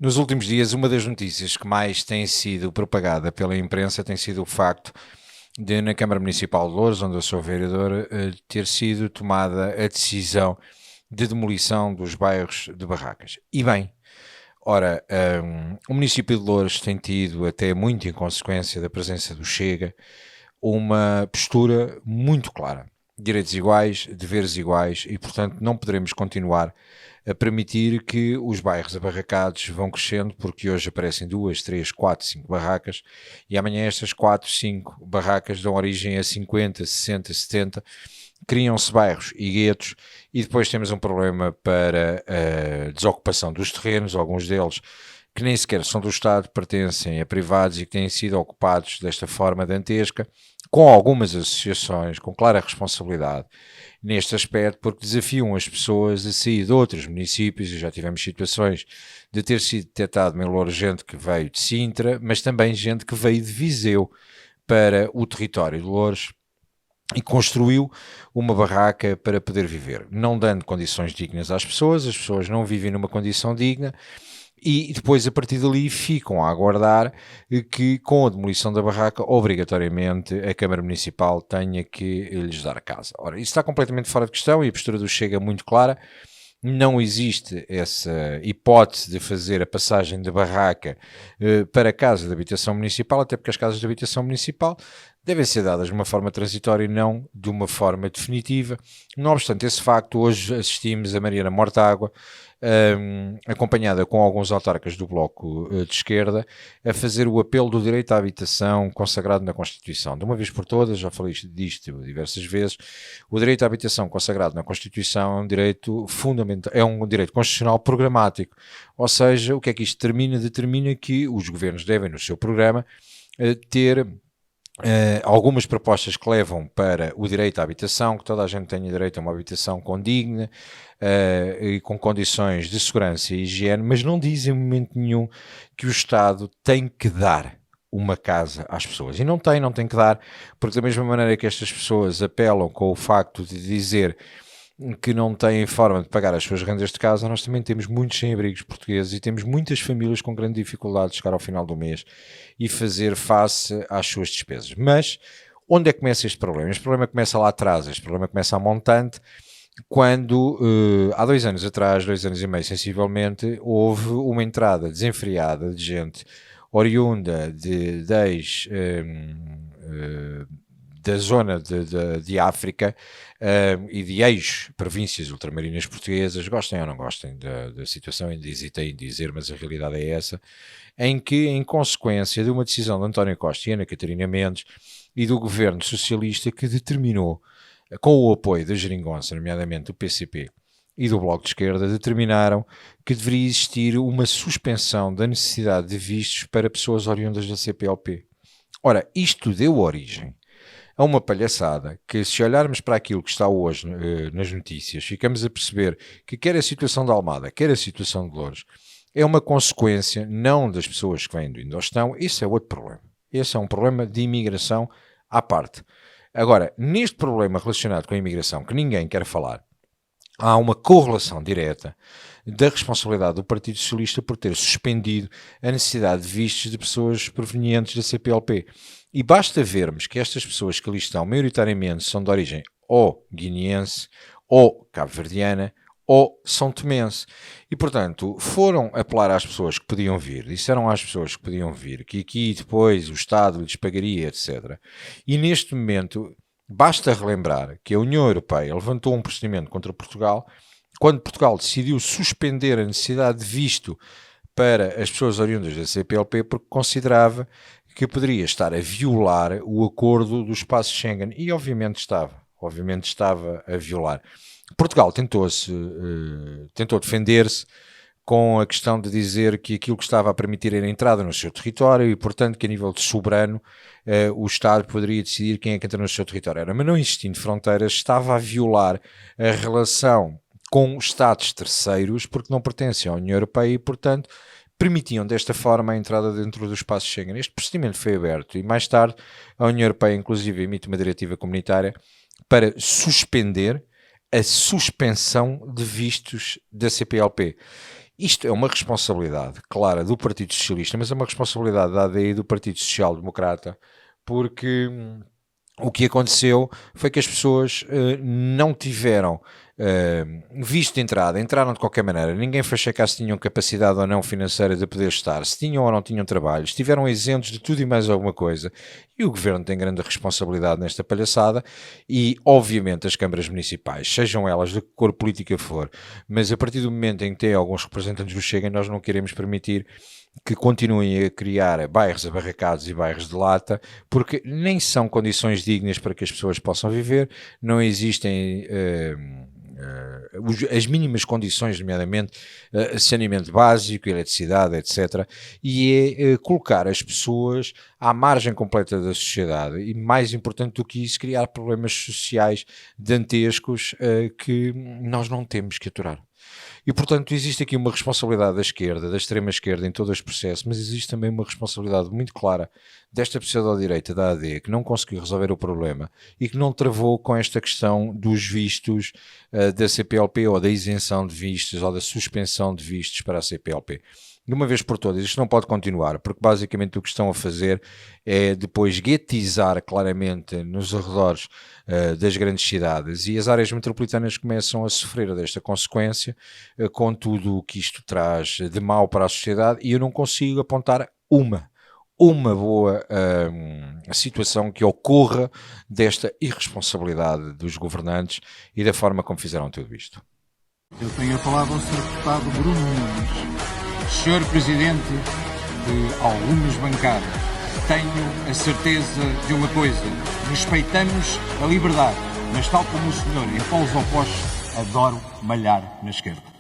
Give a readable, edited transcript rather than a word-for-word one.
Nos últimos dias, uma das notícias que mais tem sido propagada pela imprensa tem sido o facto de, na Câmara Municipal de Loures, onde eu sou vereador, ter sido tomada a decisão de demolição dos bairros de barracas. E bem, ora, o município de Loures tem tido, até muito em consequência da presença do Chega, uma postura muito clara. Direitos iguais, deveres iguais e, portanto, não poderemos continuar a permitir que os bairros abarracados vão crescendo, porque hoje aparecem 2, 3, 4, 5 barracas e amanhã estas 4, 5 barracas dão origem a 50, 60, 70, criam-se bairros e guetos e depois temos um problema para a desocupação dos terrenos, alguns deles que nem sequer são do Estado, pertencem a privados e que têm sido ocupados desta forma dantesca, com algumas associações com clara responsabilidade neste aspecto, porque desafiam as pessoas a sair de outros municípios, e já tivemos situações de ter sido detectado em Loures gente que veio de Sintra, mas também gente que veio de Viseu para o território de Loures e construiu uma barraca para poder viver, não dando condições dignas às pessoas, as pessoas não vivem numa condição digna, e depois a partir dali ficam a aguardar que com a demolição da barraca obrigatoriamente a Câmara Municipal tenha que lhes dar a casa. Ora, isso está completamente fora de questão e a postura do Chega é muito clara. Não existe essa hipótese de fazer a passagem de barraca para a casa de habitação municipal, até porque as casas de habitação municipal devem ser dadas de uma forma transitória e não de uma forma definitiva. Não obstante esse facto, hoje assistimos a Mariana Mortágua, acompanhada com alguns autarcas do Bloco de Esquerda, a fazer o apelo do direito à habitação consagrado na Constituição. De uma vez por todas, já falei disto diversas vezes, o direito à habitação consagrado na Constituição é um direito fundamental, é um direito constitucional programático. Ou seja, o que é que isto determina? Determina que os governos devem, no seu programa, ter algumas propostas que levam para o direito à habitação, que toda a gente tenha direito a uma habitação condigna e com condições de segurança e higiene, mas não dizem em momento nenhum que o Estado tem que dar uma casa às pessoas. E não tem que dar, porque da mesma maneira que estas pessoas apelam com o facto de dizer que não têm forma de pagar as suas rendas de casa, nós também temos muitos sem-abrigos portugueses e temos muitas famílias com grande dificuldade de chegar ao final do mês e fazer face às suas despesas. Mas onde é que começa este problema? Este problema começa lá atrás, este problema começa a montante, quando há 2 anos atrás, 2 anos e meio sensivelmente, houve uma entrada desenfreada de gente oriunda da zona de África e de ex-províncias ultramarinas portuguesas, gostem ou não gostem da situação, ainda hesitei em dizer, mas a realidade é essa, em que, em consequência de uma decisão de António Costa e Ana Catarina Mendes e do governo socialista que determinou, com o apoio da Geringonça, nomeadamente do PCP e do Bloco de Esquerda, determinaram que deveria existir uma suspensão da necessidade de vistos para pessoas oriundas da CPLP. Ora, isto deu origem a uma palhaçada que, se olharmos para aquilo que está hoje nas notícias, ficamos a perceber que quer a situação de Almada, quer a situação de Loures, é uma consequência não das pessoas que vêm do Indostão, isso é outro problema. Esse é um problema de imigração à parte. Agora, neste problema relacionado com a imigração, que ninguém quer falar, há uma correlação direta da responsabilidade do Partido Socialista por ter suspendido a necessidade de vistos de pessoas provenientes da CPLP. E basta vermos que estas pessoas que ali estão, maioritariamente, são de origem ou guineense, ou cabo-verdiana, ou são tomense. E, portanto, foram apelar às pessoas que podiam vir, disseram às pessoas que podiam vir, que aqui depois o Estado lhes pagaria, etc. E, neste momento, basta relembrar que a União Europeia levantou um procedimento contra Portugal quando Portugal decidiu suspender a necessidade de visto para as pessoas oriundas da CPLP porque considerava que poderia estar a violar o acordo do espaço Schengen e obviamente estava a violar. Portugal tentou defender-se com a questão de dizer que aquilo que estava a permitir era a entrada no seu território e, portanto, que a nível de soberano o Estado poderia decidir quem é que entra no seu território. Mas não existindo fronteiras, estava a violar a relação com Estados terceiros porque não pertencem à União Europeia e, portanto, permitiam desta forma a entrada dentro do espaço Schengen. Este procedimento foi aberto e mais tarde a União Europeia inclusive emite uma diretiva comunitária para suspender a suspensão de vistos da CPLP. Isto é uma responsabilidade clara do Partido Socialista, mas é uma responsabilidade da AD e do Partido Social Democrata, porque o que aconteceu foi que as pessoas não tiveram visto de entrada, entraram de qualquer maneira, ninguém foi checar se tinham capacidade ou não financeira de poder estar, se tinham ou não tinham trabalho, estiveram isentos de tudo e mais alguma coisa, e o Governo tem grande responsabilidade nesta palhaçada, e obviamente as câmaras municipais, sejam elas de que cor política for, mas a partir do momento em que tem alguns representantes do Chega, nós não queremos permitir que continuem a criar bairros abarracados e bairros de lata, porque nem são condições dignas para que as pessoas possam viver, não existem as mínimas condições, nomeadamente saneamento básico, eletricidade, etc. E é colocar as pessoas à margem completa da sociedade e, mais importante do que isso, criar problemas sociais dantescos que nós não temos que aturar. E, portanto, existe aqui uma responsabilidade da esquerda, da extrema-esquerda em todo este processo, mas existe também uma responsabilidade muito clara desta pseudo-direita da AD, que não conseguiu resolver o problema e que não travou com esta questão dos vistos da CPLP ou da isenção de vistos ou da suspensão de vistos para a CPLP. De uma vez por todas, isto não pode continuar, porque basicamente o que estão a fazer é depois guetizar claramente nos arredores das grandes cidades, e as áreas metropolitanas começam a sofrer desta consequência, com tudo o que isto traz de mal para a sociedade, e eu não consigo apontar uma boa situação que ocorra desta irresponsabilidade dos governantes e da forma como fizeram tudo isto. Eu tenho a palavra ao Sr. Deputado Bruno Nunes. Senhor Presidente de algumas bancadas, tenho a certeza de uma coisa: respeitamos a liberdade, mas tal como o senhor em polos opostos, adoro malhar na esquerda.